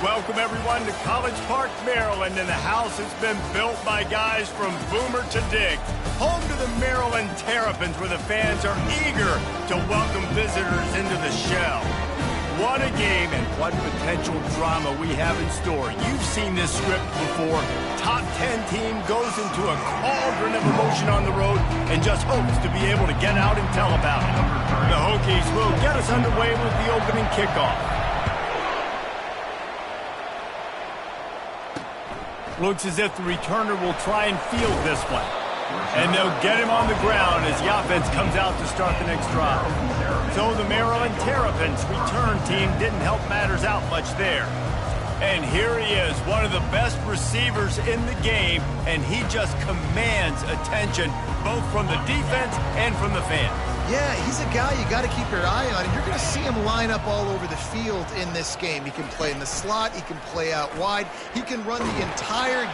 Welcome, everyone, to College Park, Maryland, and the house has been built by guys from Boomer to Dig. Home to the Maryland Terrapins, where the fans are eager to welcome visitors into the shell. What a game and what potential drama we have in store. You've seen this script before. Top 10 team goes into a cauldron of emotion on the road and just hopes to be able to get out and tell about it. The Hokies will get us underway with the opening kickoff. Looks as if the returner will try and field this one. And they'll get him on the ground as the offense comes out to start the next drive. So the Maryland Terrapins return team didn't help matters out much there. And here he is, one of the best receivers in the game, and he just commands attention both from the defense and from the fans. Yeah, he's a guy you got to keep your eye on, and you're going to see him line up all over the field in this game. He can play in the slot, he can play out wide, he can run the entire...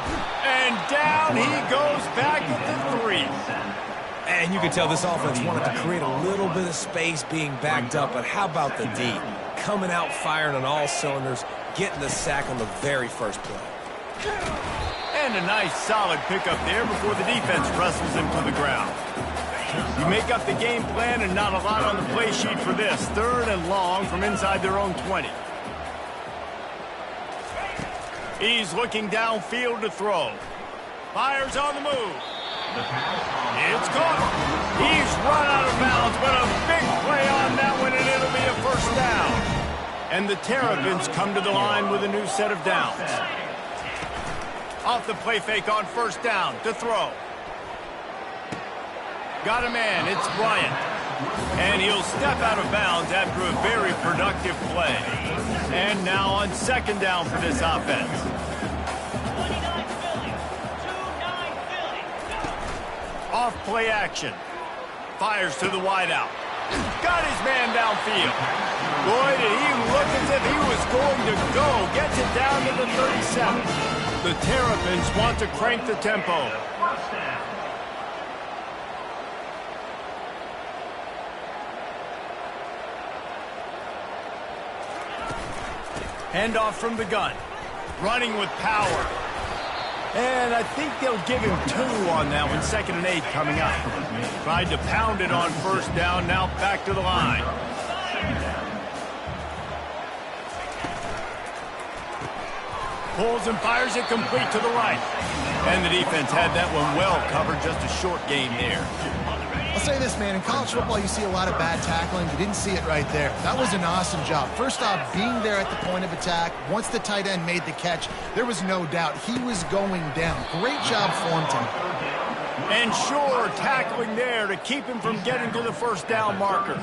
And down he goes back at the 3. And you can tell this offense wanted to create a little bit of space being backed up, but how about the D? Coming out firing on all cylinders, getting the sack on the very first play. And a nice solid pickup there before the defense wrestles him to the ground. You make up the game plan and not a lot on the play sheet for this. 3rd and long from inside their own 20. He's looking downfield to throw. Fires on the move. It's caught. He's run out of bounds, but a big play on that one, and it'll be a first down. And the Terrapins come to the line with a new set of downs. Off the play fake on first down to throw. Got a man, it's Bryant. And he'll step out of bounds after a very productive play. And now on 2nd down for this offense. Off play action. Fires to the wideout. Got his man downfield. Boy, did he look as if he was going to go. Gets it down to the 37. The Terrapins want to crank the tempo. Handoff from the gun. Running with power. And I think they'll give him 2 on that one. 2nd and 8 coming up. Tried to pound it on first down. Now back to the line. Pulls and fires it complete to the right. And the defense had that one well covered. Just a short game there. I'll say this, man, in college football you see a lot of bad tackling. You didn't see it right there. That was an awesome job. First off, being there at the point of attack. Once the tight end made the catch, there was no doubt he was going down. Great job for him tonight. And sure, tackling there to keep him from getting to the first down marker.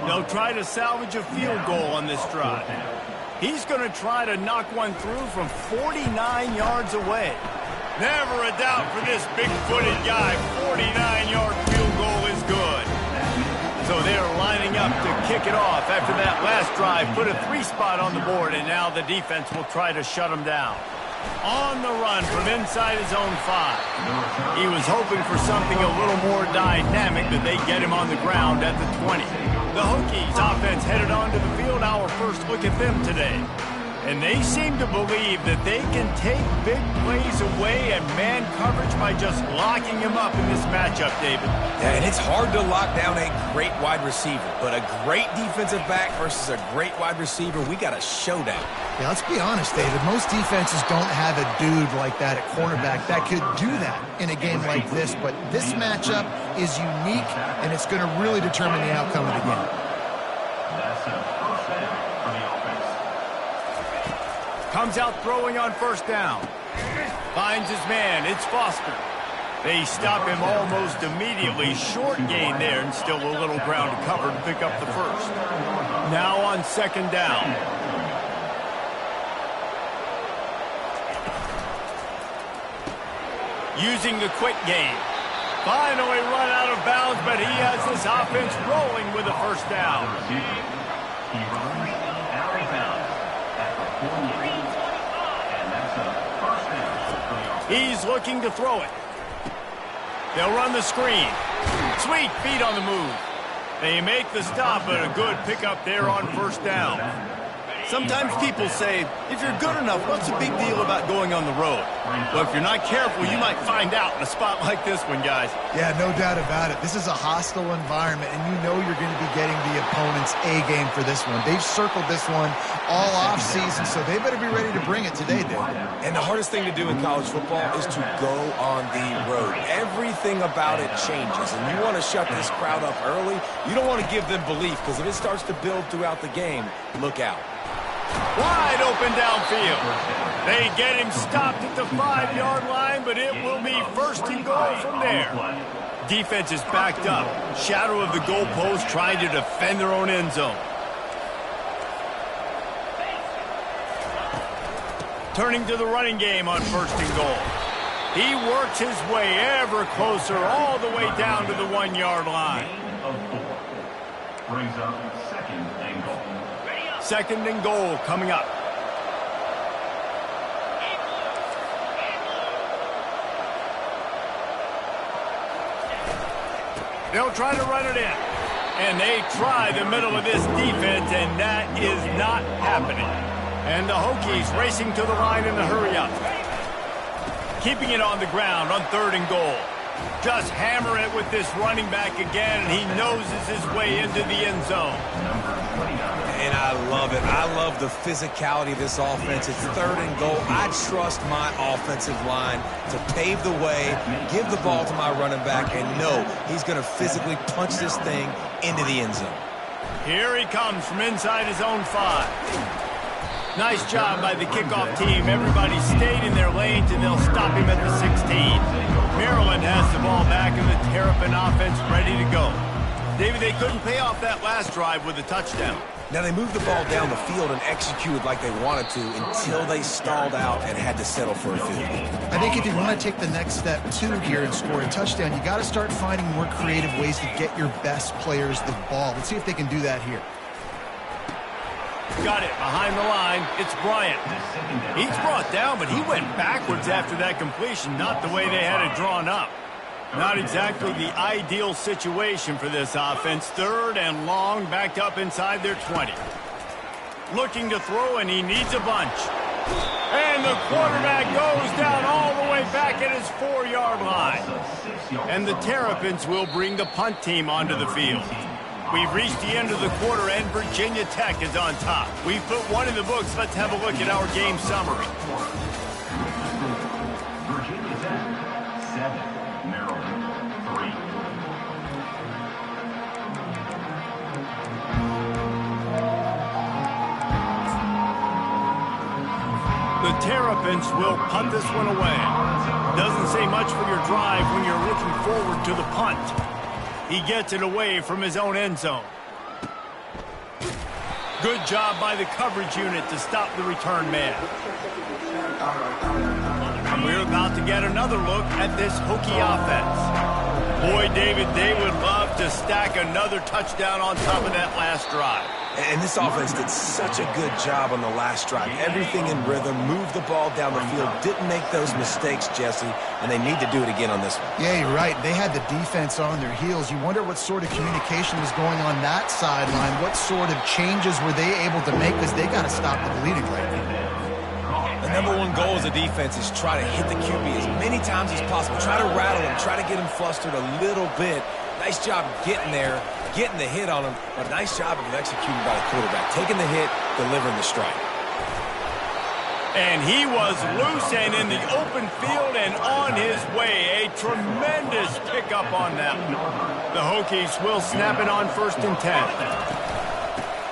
They'll try to salvage a field goal on this drive. He's going to try to knock one through from 49 yards away. Never a doubt for this big-footed guy. 49-yard field goal is good. So they're lining up to kick it off after that last drive. Put a 3 spot on the board, and now the defense will try to shut him down. On the run from inside his own 5. He was hoping for something a little more dynamic, but they get him on the ground at the 20. The Hokies offense headed onto the field. Our first look at them today. And they seem to believe that they can take big plays away and man coverage by just locking him up in this matchup, David. Yeah, and it's hard to lock down a great wide receiver, but a great defensive back versus a great wide receiver, we got a showdown. Yeah, let's be honest, David. Most defenses don't have a dude like that at cornerback that could do that in a game like this, but this matchup is unique, and it's going to really determine the outcome of the game. Comes out throwing on first down. Finds his man. It's Foster. They stop him almost immediately. Short gain there, and still a little ground to cover to pick up the first. Now on 2nd down. Using the quick game. Finally run out of bounds, but he has this offense rolling with a first down. He runs out of bounds at the 48. And that's a first down for the offense. He's looking to throw it. They'll run the screen. Sweet feet on the move. They make the stop, but a good pickup there on first down. Sometimes people say, if you're good enough, what's the big deal about going on the road? Well, if you're not careful, you might find out in a spot like this one, guys. Yeah, no doubt about it. This is a hostile environment, and you know you're going to be getting the opponent's A game for this one. They've circled this one all offseason, so they better be ready to bring it today, Dave. And the hardest thing to do in college football is to go on the road. Everything about it changes, and you want to shut this crowd up early. You don't want to give them belief, because if it starts to build throughout the game, look out. Wide open downfield. They get him stopped at the 5-yard line, but it will be first and goal from there. Defense is backed up. Shadow of the goalpost trying to defend their own end zone. Turning to the running game on first and goal. He works his way ever closer all the way down to the 1-yard line. Brings up second and goal. Second and goal coming up. They'll try to run it in. And they try the middle of this defense, and that is not happening. And the Hokies racing to the line in a hurry up. Keeping it on the ground on third and goal. Just hammer it with this running back again, and he noses his way into the end zone. And I love it. I love the physicality of this offense. It's third and goal. I trust my offensive line to pave the way, give the ball to my running back, and know he's going to physically punch this thing into the end zone. Here he comes from inside his own 5. Nice job by the kickoff team. Everybody stayed in their lanes, and they'll stop him at the 16. Maryland has the ball back, and the Terrapin offense ready to go. David, they couldn't pay off that last drive with a touchdown. Now, they moved the ball down the field and executed like they wanted to until they stalled out and had to settle for a field goal. I think if you want to take the next step, too, here and score a touchdown, you got to start finding more creative ways to get your best players the ball. Let's see if they can do that here. Got it behind the line. It's Bryant. He's brought down, but he went backwards after that completion, not the way they had it drawn up. Not exactly the ideal situation for this offense. Third and long, backed up inside their 20. Looking to throw, and he needs a bunch. And the quarterback goes down all the way back at his 4-yard line. And the Terrapins will bring the punt team onto the field. We've reached the end of the quarter, and Virginia Tech is on top. We've put one in the books. Let's have a look at our game summary. Virginia Tech, 7. Maryland, 3. The Terrapins will punt this one away. Doesn't say much for your drive when you're looking forward to the punt. He gets it away from his own end zone. Good job by the coverage unit to stop the return man. And we're about to get another look at this Hokie offense. Boy, David, they would love to stack another touchdown on top of that last drive. And this offense did such a good job on the last drive. Everything in rhythm, moved the ball down the field, didn't make those mistakes, Jesse, and they need to do it again on this one. Yeah, you're right. They had the defense on their heels. You wonder what sort of communication was going on that sideline. What sort of changes were they able to make, because they got to stop the bleeding right now. The number one goal as a defense is try to hit the QB as many times as possible. Try to rattle him, try to get him flustered a little bit. Nice job getting there, getting the hit on him, but nice job of executing by the quarterback. Taking the hit, delivering the strike. And he was loose and in the open field and on his way. A tremendous pickup on that. The Hokies will snap it on 1st and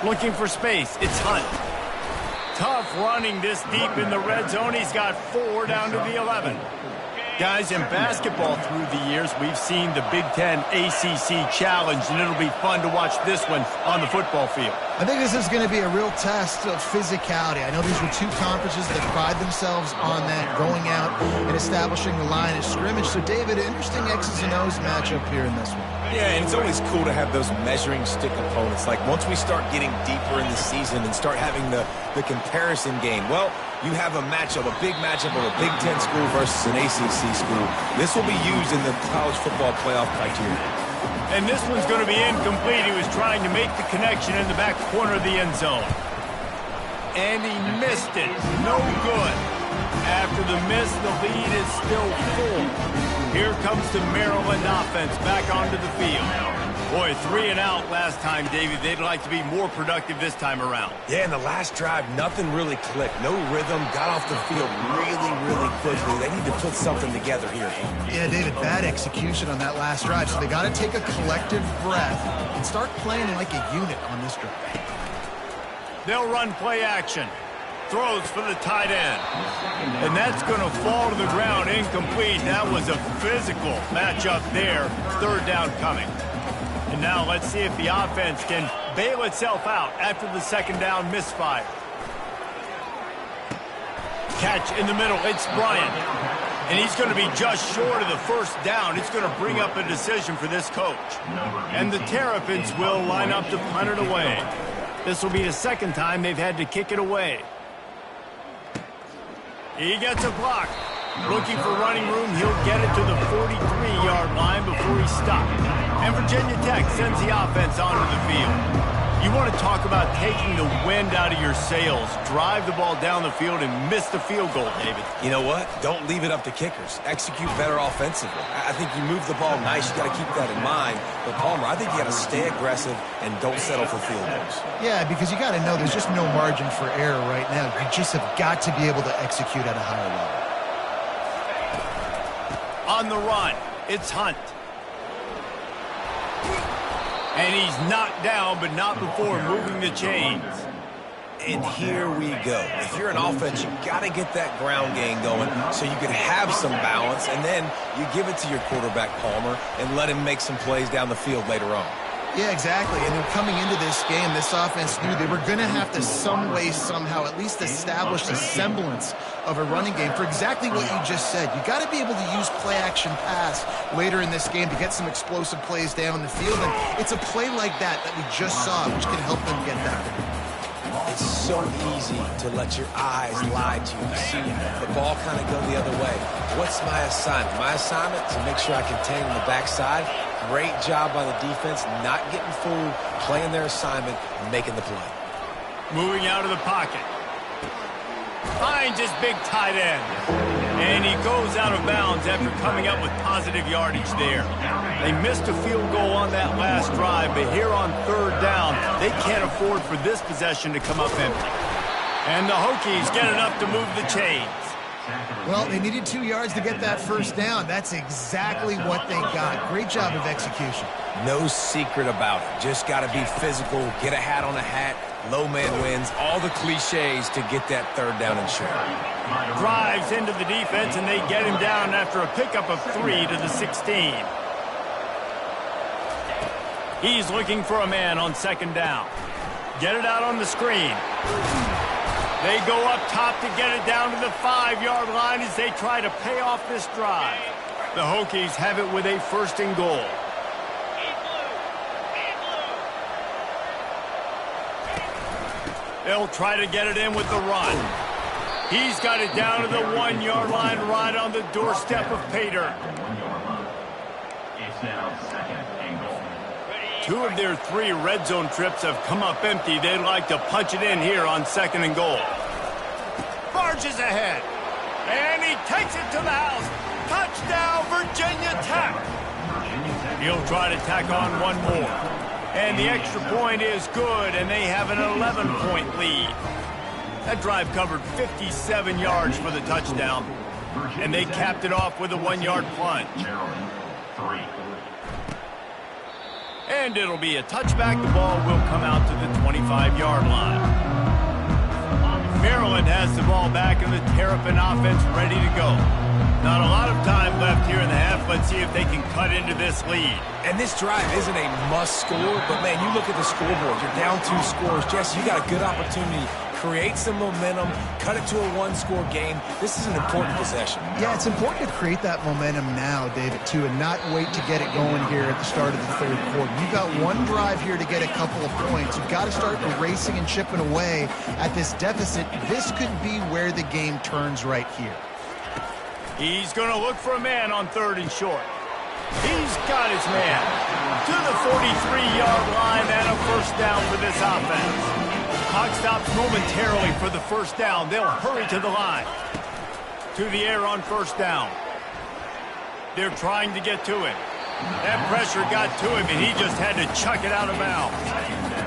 10. Looking for space, it's Hunt. Tough running this deep in the red zone. He's got 4 down to the 11. Guys, in basketball through the years, we've seen the Big Ten ACC Challenge, and it'll be fun to watch this one on the football field. I think this is going to be a real test of physicality. I know these were two conferences that pride themselves on that, going out and establishing the line of scrimmage. So, David, interesting X's and O's matchup here in this one. Yeah, and it's always cool to have those measuring stick opponents. Like, once we start getting deeper in the season and start having the comparison game, well, you have a matchup, a big matchup of a Big Ten school versus an ACC school. This will be used in the college football playoff criteria. And this one's going to be incomplete. He was trying to make the connection in the back corner of the end zone. and he missed it. No good. After the miss, the lead is still full. Here comes the Maryland offense back onto the field. Boy, 3 and out last time, David. They'd like to be more productive this time around. Yeah, in the last drive, nothing really clicked. No rhythm, got off the field really quickly. They need to put something together here. Yeah, David, bad execution on that last drive. So they got to take a collective breath and start playing like a unit on this drive. They'll run play action. Throws for the tight end. And that's going to fall to the ground incomplete. That was a physical matchup there. 3rd down coming. And now let's see if the offense can bail itself out after the 2nd down misfire. Catch in the middle. It's Bryant. And he's going to be just short of the 1st down. It's going to bring up a decision for this coach. And the Terrapins will line up to punt it away. This will be the 2nd time they've had to kick it away. He gets a block. Looking for running room, he'll get it to the 43-yard line before he's stopped. And Virginia Tech sends the offense onto the field. You want to talk about taking the wind out of your sails. Drive the ball down the field and miss the field goal, David. You know what? Don't leave it up to kickers. Execute better offensively. I think you move the ball nice. You got to keep that in mind. But, Palmer, I think you got to stay aggressive and don't settle for field goals. Yeah, because you got to know there's just no margin for error right now. You just have got to be able to execute at a higher level. On the run, it's Hunt. And he's knocked down, but not before moving the chains. And here we go. If you're an offense, you got to get that ground game going so you can have some balance, and then you give it to your quarterback, Palmer, and let him make some plays down the field later on. Yeah, exactly. And then coming into this game, this offense knew they were going to have to some way, somehow, at least establish a semblance of a running game for exactly what you just said. You got to be able to use play-action pass later in this game to get some explosive plays down the field. And it's a play like that we just saw, which can help them get that there. It's so easy to let your eyes lie to you. You see the ball kind of go the other way. What's my assignment? My assignment to make sure I contain on the backside. Great job by the defense, not getting fooled, playing their assignment, and making the play. Moving out of the pocket. Finds his big tight end. And he goes out of bounds after coming up with positive yardage there. They missed a field goal on that last drive, but here on 3rd down, they can't afford for this possession to come up empty. And the Hokies get enough to move the chains. Well, they needed 2 yards to get that 1st down. That's exactly what they got. Great job of execution. No secret about it. Just got to be physical, get a hat on a hat, low man wins, all the cliches to get that 3rd down and short. Drives into the defense, and they get him down after a pickup of 3 to the 16. He's looking for a man on 2nd down. Get it out on the screen. They go up top to get it down to the 5-yard line as they try to pay off this drive. The Hokies have it with a 1st and goal. They'll try to get it in with the run. He's got it down to the 1-yard line right on the doorstep of Pater. It's now 2nd and goal. 2 of their 3 red zone trips have come up empty. They'd like to punch it in here on 2nd and goal. Barges ahead. And he takes it to the house. Touchdown, Virginia Tech. He'll try to tack on one more. And the extra point is good, and they have an 11-point lead. That drive covered 57 yards for the touchdown. And they capped it off with a 1-yard plunge. Maryland, 3. And it'll be a touchback. The ball will come out to the 25-yard line. Maryland has the ball back, and the Terrapin offense ready to go. Not a lot of time left here in the half. Let's see if they can cut into this lead. And this drive isn't a must score, but, man, you look at the scoreboard. You're down 2 scores. Jesse, you got a good opportunity. Create some momentum. Cut it to a 1-score game. This is an important possession. Yeah, it's important to create that momentum now, David, too, and not wait to get it going here at the start of the 3rd quarter. You've got 1 drive here to get a couple of points. You've got to start racing and chipping away at this deficit. This could be where the game turns right here. He's going to look for a man on 3rd and short. He's got his man to the 43-yard line and a 1st down for this offense. Clock stops momentarily for the first down. They'll hurry to the line. To the air on first down. They're trying to get to him. That pressure got to him, and he just had to chuck it out of bounds.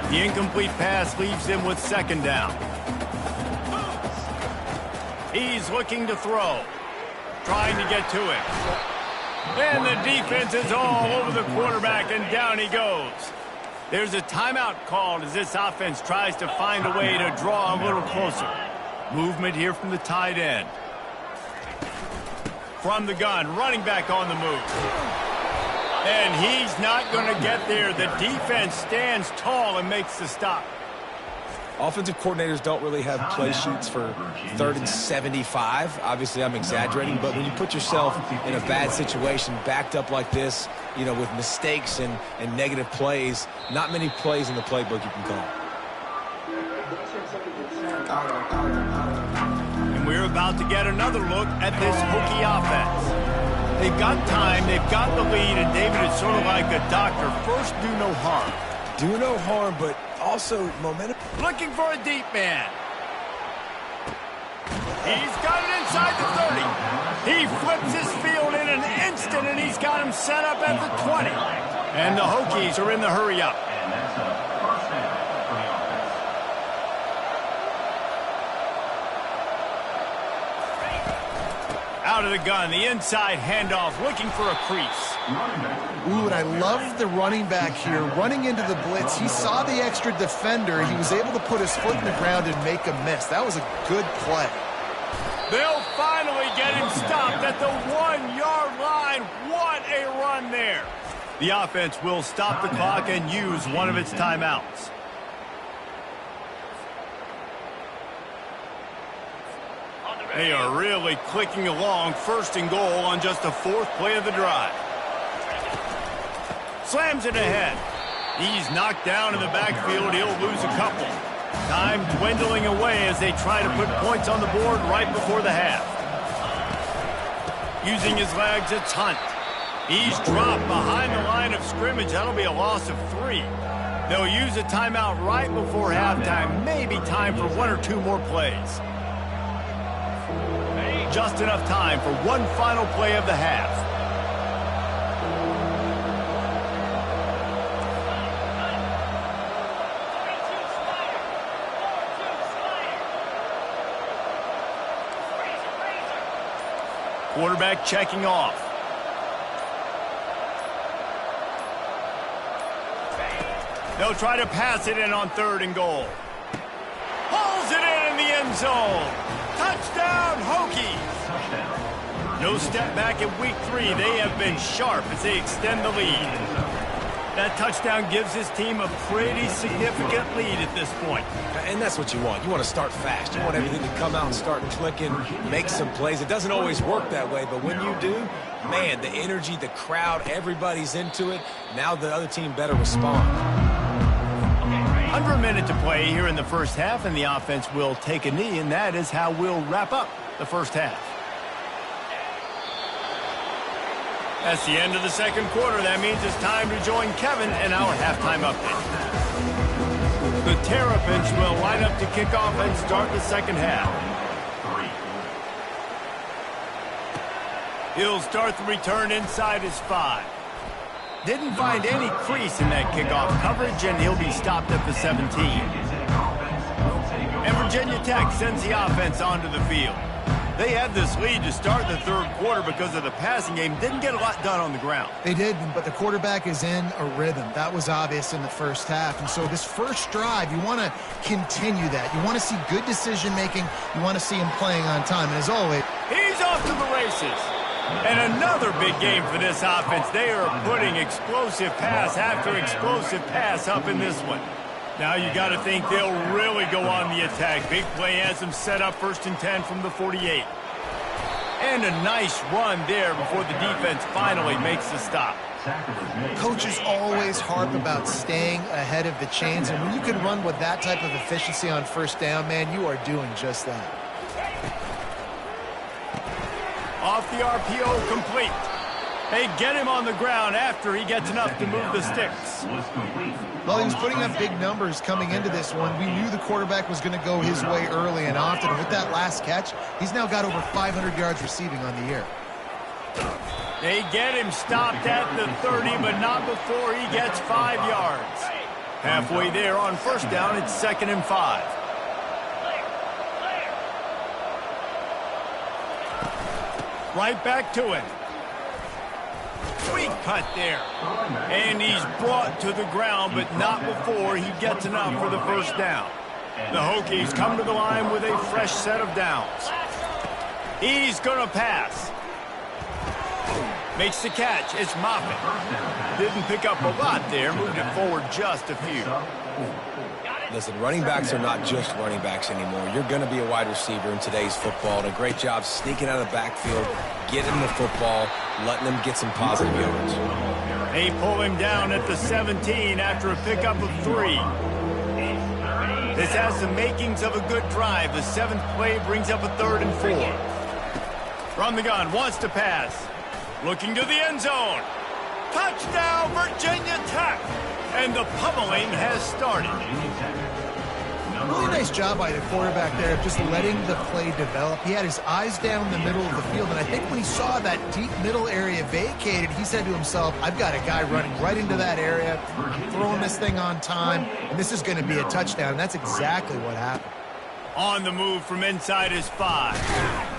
The incomplete pass leaves him with second down. He's looking to throw. Trying to get to him. And the defense is all over the quarterback, and down he goes. There's a timeout called as this offense tries to find a way to draw a little closer. Movement here from the tight end. From the gun, running back on the move. And he's not going to get there. The defense stands tall and makes the stop. Offensive coordinators don't really have play sheets for 3rd and 75. Obviously, I'm exaggerating, but when you put yourself in a bad situation, backed up like this, you know, with mistakes and negative plays, not many plays in the playbook you can call. And we're about to get another look at this Hokie offense. They've got time, they've got the lead, and David is sort of like a doctor. First, do no harm. Do no harm, but also momentum. Looking for a deep man. He's got it inside the 30. He flips his field in an instant, and he's got him set up at the 20. And the Hokies are in the hurry up. And that's a first down for the offense. Out of the gun, the inside handoff, looking for a crease. Ooh, and I love the running back here. Running into the blitz, he saw the extra defender. He was able to put his foot in the ground and make a miss. That was a good play. They'll finally get him stopped at the 1-yard line. What a run there. The offense will stop the clock and use one of its timeouts. They are really clicking along, 1st and goal on just the 4th play of the drive. Slams it ahead. He's knocked down in the backfield. He'll lose a couple. Time dwindling away as they try to put points on the board right before the half. Using his legs, it's Hunt. He's dropped behind the line of scrimmage. That'll be a loss of 3. They'll use a timeout right before halftime. Maybe time for 1 or 2 more plays. Just enough time for one final play of the half. Quarterback checking off. They'll try to pass it in on 3rd and goal. Pulls it in the end zone. Touchdown, Hokies. Touchdown. No step back in week 3. They have been sharp as they extend the lead. That touchdown gives his team a pretty significant lead at this point. And that's what you want. You want to start fast. You want everything to come out and start clicking, make some plays. It doesn't always work that way, but when you do, man, the energy, the crowd, everybody's into it. Now the other team better respond. Under a minute to play here in the first half, and the offense will take a knee, and that is how we'll wrap up the first half. That's the end of the second quarter. That means it's time to join Kevin in our halftime update. The Terrapins will line up to kick off and start the second half. He'll start the return inside his 5. Didn't find any crease in that kickoff coverage, and he'll be stopped at the 17. And Virginia Tech sends the offense onto the field. They had this lead to start the third quarter because of the passing game. Didn't get a lot done on the ground. They did, but the quarterback is in a rhythm. That was obvious in the first half. And so this first drive, you want to continue that. You want to see good decision-making. You want to see him playing on time. And as always, he's off to the races. And another big game for this offense. They are putting explosive pass after explosive pass up in this one. Now you got to think they'll really go on the attack. Big play has them set up 1st and 10 from the 48. And a nice run there before the defense finally makes the stop. Coaches always harp about staying ahead of the chains, and when you can run with that type of efficiency on first down, man, you are doing just that. Off the RPO, complete. Hey, get him on the ground after he gets enough to move the sticks. Well, he was putting up big numbers coming into this one. We knew the quarterback was going to go his way early and often. With that last catch, he's now got over 500 yards receiving on the year. They get him stopped at the 30, but not before he gets 5 yards. Halfway there on first down, it's 2nd and 5. Right back to him. Sweet cut there. And he's brought to the ground, but not before he gets enough for the first down. The Hokies come to the line with a fresh set of downs. He's going to pass. Makes the catch. It's Moffitt. Didn't pick up a lot there. Moved it forward just a few. Listen, running backs are not just running backs anymore. You're going to be a wide receiver in today's football. And a great job sneaking out of the backfield, getting the football, letting them get some positive yards. They pull him down at the 17 after a pickup of 3. This has the makings of a good drive. The 7th play brings up a 3rd and 4. From the gun, wants to pass. Looking to the end zone. Touchdown, Virginia Tech! And the pummeling has started. Really nice job by the quarterback there of just letting the play develop. He had his eyes down the middle of the field, and I think when he saw that deep middle area vacated, he said to himself, I've got a guy running right into that area. I'm throwing this thing on time, and this is going to be a touchdown. And that's exactly what happened. On the move from inside his 5.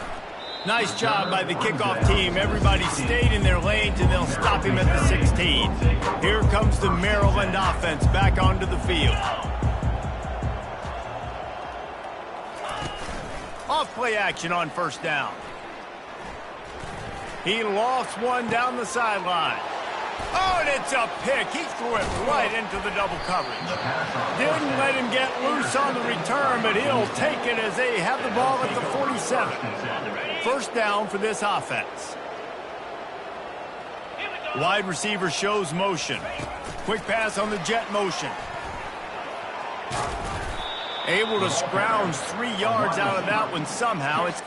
Nice job by the kickoff team. Everybody stayed in their lanes, and they'll stop him at the 16. Here comes the Maryland offense back onto the field. Off-play action on first down. He lost one down the sideline. Oh, and it's a pick. He threw it right into the double coverage. Didn't let him get loose on the return, but he'll take it as they have the ball at the 47. First down for this offense. Wide receiver shows motion. Quick pass on the jet motion. Able to scrounge 3 yards out of that one somehow. It's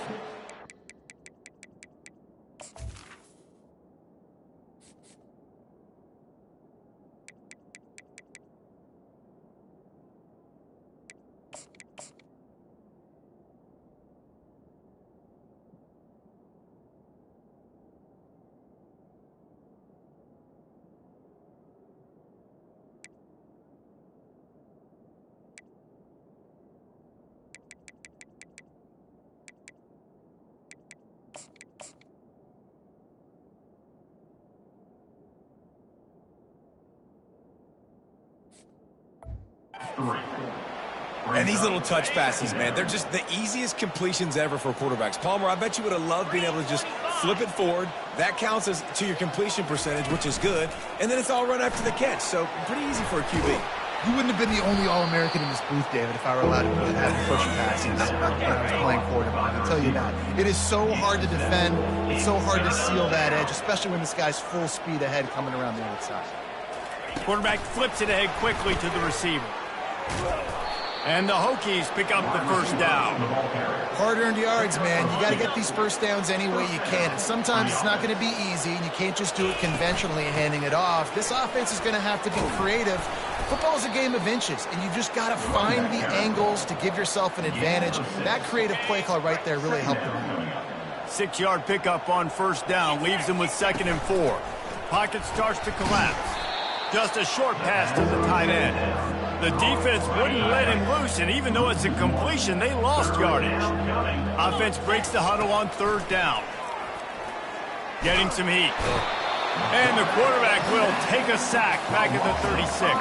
And these little touch passes, man, they're just the easiest completions ever for quarterbacks. Palmer, I bet you would have loved being able to just flip it forward. That counts as to your completion percentage, which is good. And then it's all run after the catch, so pretty easy for a QB. You wouldn't have been the only All-American in this booth, David, if I were allowed to have push passes when I was playing quarterback. I'll tell you that. It is so hard to defend. It's so hard to seal that edge, especially when this guy's full speed ahead coming around the other side. quarterback flips it ahead quickly to the receiver. And the Hokies pick up the first down. Hard-earned yards, man. You got to get these first downs any way you can. And sometimes it's not going to be easy, and you can't just do it conventionally handing it off. This offense is going to have to be creative. Football is a game of inches, and you just got to find the angles to give yourself an advantage. That creative play call right there really helped them. 6-yard pickup on first down leaves them with 2nd and 4. Pocket starts to collapse. Just a short pass to the tight end. The defense wouldn't let him loose, and even though it's a completion, they lost yardage. Offense breaks the huddle on 3rd down. Getting some heat. And the quarterback will take a sack back at the 36.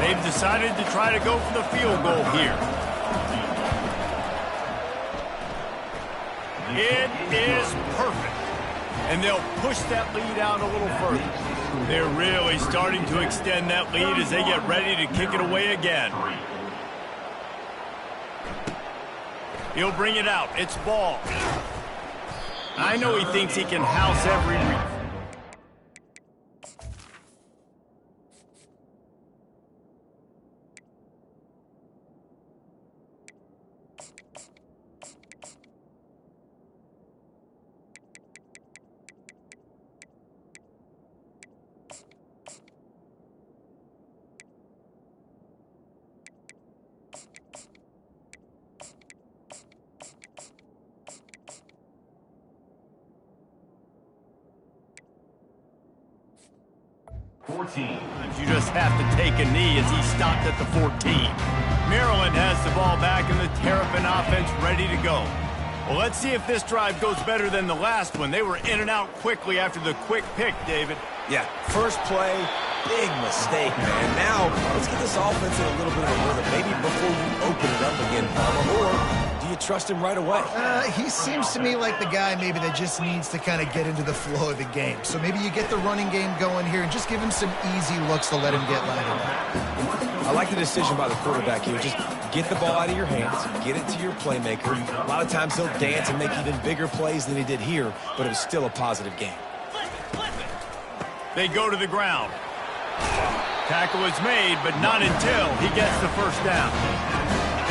They've decided to try to go for the field goal here. It is perfect. And they'll push that lead out a little further. They're really starting to extend that lead as they get ready to kick it away again. He'll bring it out. It's ball. I know he thinks he can house every 14. You just have to take a knee as he stopped at the 14. Maryland has the ball back and the Terrapin offense ready to go. Well, let's see if this drive goes better than the last one. They were in and out quickly after the quick pick, David. Yeah, first play, big mistake, man. Now, let's get this offense in a little bit of a rhythm. Maybe before you open it up again, Palmer, or do you trust him right away? He seems to me like the guy maybe that just needs to kind of get into the flow of the game. So maybe you get the running game going here and just give him some easy looks to let him get lathered up. I like the decision by the quarterback here. Just get the ball out of your hands, get it to your playmaker. A lot of times he'll dance and make even bigger plays than he did here, but it was still a positive game. They go to the ground. Tackle is made, but not until he gets the first down.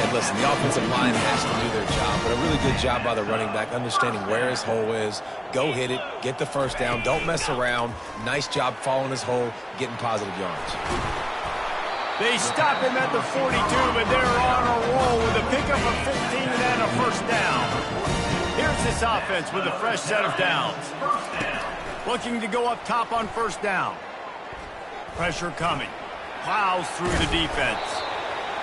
And listen, the offensive line has to do their job, but a really good job by the running back, understanding where his hole is. Go hit it, get the first down, don't mess around. Nice job following his hole, getting positive yards. They stop him at the 42, but they're on a roll with a pickup of 15 and a first down. Here's this offense with a fresh set of downs. Looking to go up top on first down. Pressure coming. Plows through the defense.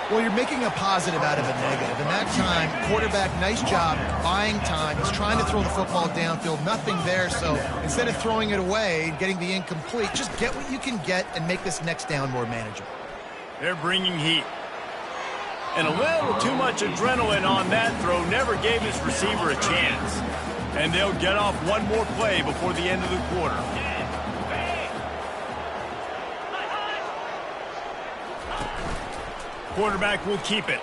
Well, you're making a positive out of a negative. And that time, quarterback, nice job, buying time. He's trying to throw the football downfield. Nothing there, so instead of throwing it away, getting the incomplete, just get what you can get and make this next down more manageable. They're bringing heat. And a little too much adrenaline on that throw never gave his receiver a chance. And they'll get off one more play before the end of the quarter. Quarterback will keep it.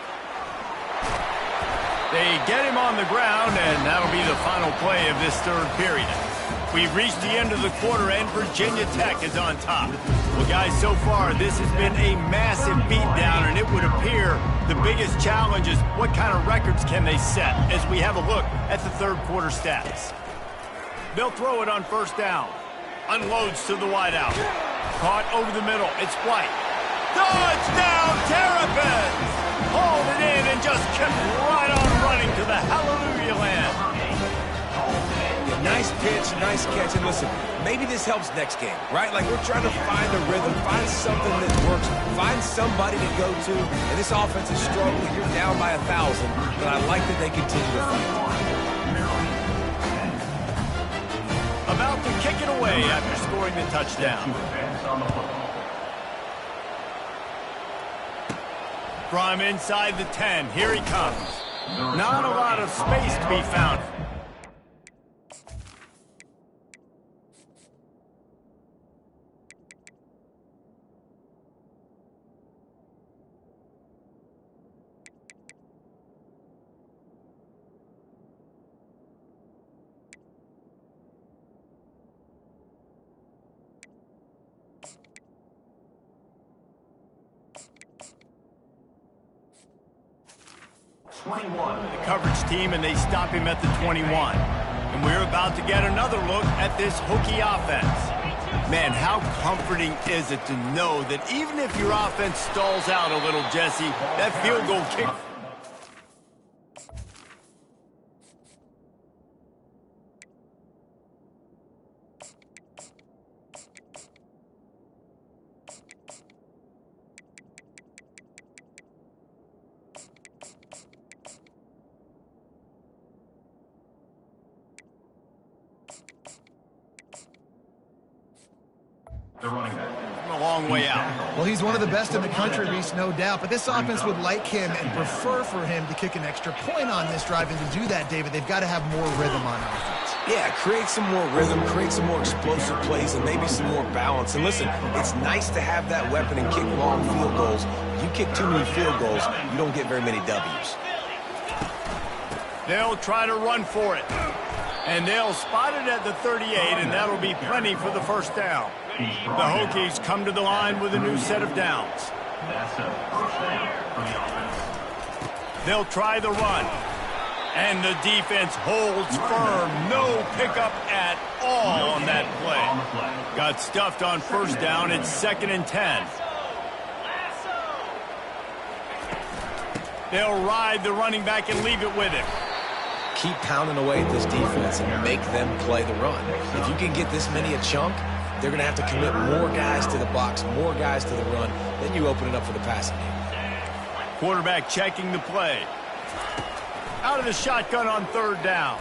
They get him on the ground, and that'll be the final play of this third period. We've reached the end of the quarter, and Virginia Tech is on top. Well, guys, so far, this has been a massive beatdown, and it would appear the biggest challenge is what kind of records can they set as we have a look at the third quarter stats. They'll throw it on first down. Unloads to the wideout. Caught over the middle. It's White. Touchdown, Terrapins! Hauled it in and just kept right on running to the hallelujah land. Nice pitch, nice catch, and listen, maybe this helps next game, right? Like, we're trying to find a rhythm, find something that works, find somebody to go to, and this offense is struggling. You're down by 1,000, but I like that they continue to fight. About to kick it away after scoring the touchdown. From inside the 10, here he comes. Not a lot of space to be found. The coverage team, and they stop him at the 21. And we're about to get another look at this Hokie offense. Man, how comforting is it to know that even if your offense stalls out a little, Jesse, that field goal kick... The running back. a long way out. Well, he's one of the best in the country, Reese, no doubt. But this offense would like him and prefer for him to kick an extra point on this drive. And to do that, David, they've got to have more rhythm on offense. Yeah, create some more rhythm, create some more explosive plays, and maybe some more balance. And listen, it's nice to have that weapon and kick long field goals. You kick too many field goals, you don't get very many W's. They'll try to run for it. And they'll spot it at the 38, and that'll be plenty for the first down. The Hokies come to the line with a new set of downs. That's a first down for the offense. They'll try the run. And the defense holds firm. No pickup at all on that play. Got stuffed on first down. It's 2nd and 10. They'll ride the running back and leave it with him. Keep pounding away at this defense and make them play the run. If you can get this many a chunk, they're going to have to commit more guys to the box, more guys to the run. Then you open it up for the passing game. Quarterback checking the play. Out of the shotgun on third down.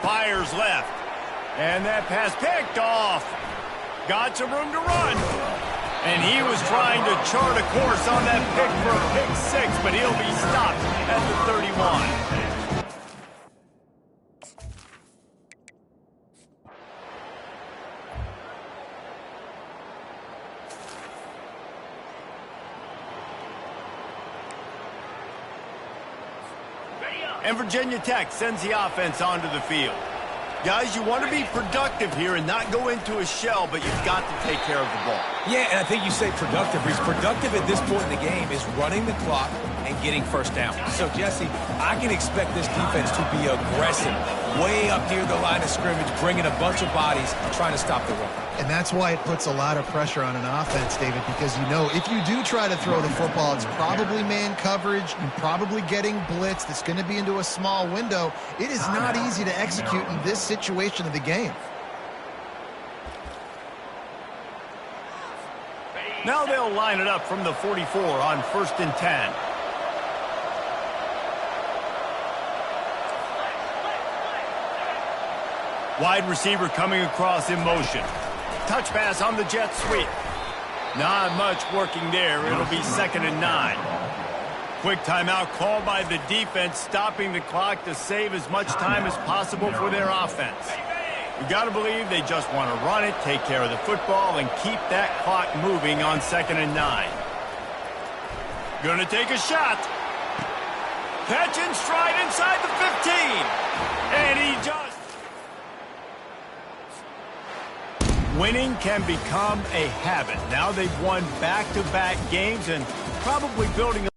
Fires left. And that pass picked off. Got some room to run. And he was trying to chart a course on that pick for a pick six, but he'll be stopped at the 31. And Virginia Tech sends the offense onto the field. Guys, you want to be productive here and not go into a shell, but you've got to take care of the ball. Yeah, and I think you say productive. He's productive at this point in the game is running the clock and getting first down. So, Jesse, I can expect this defense to be aggressive, way up near the line of scrimmage, bringing a bunch of bodies, trying to stop the run. And that's why it puts a lot of pressure on an offense, David, because you know if you do try to throw the football, it's probably man coverage, you're probably getting blitzed, it's going to be into a small window. It is not easy to execute in this situation of the game. Now they'll line it up from the 44 on 1st and 10. Wide receiver coming across in motion. Touch pass on the jet sweep. Not much working there. It'll be 2nd and 9. Quick timeout called by the defense, stopping the clock to save as much time as possible for their offense. You got to believe they just want to run it, take care of the football, and keep that clock moving on 2nd and 9. Gonna take a shot. Catch in stride inside the 15. And he just... Winning can become a habit. Now they've won back-to-back games and probably building a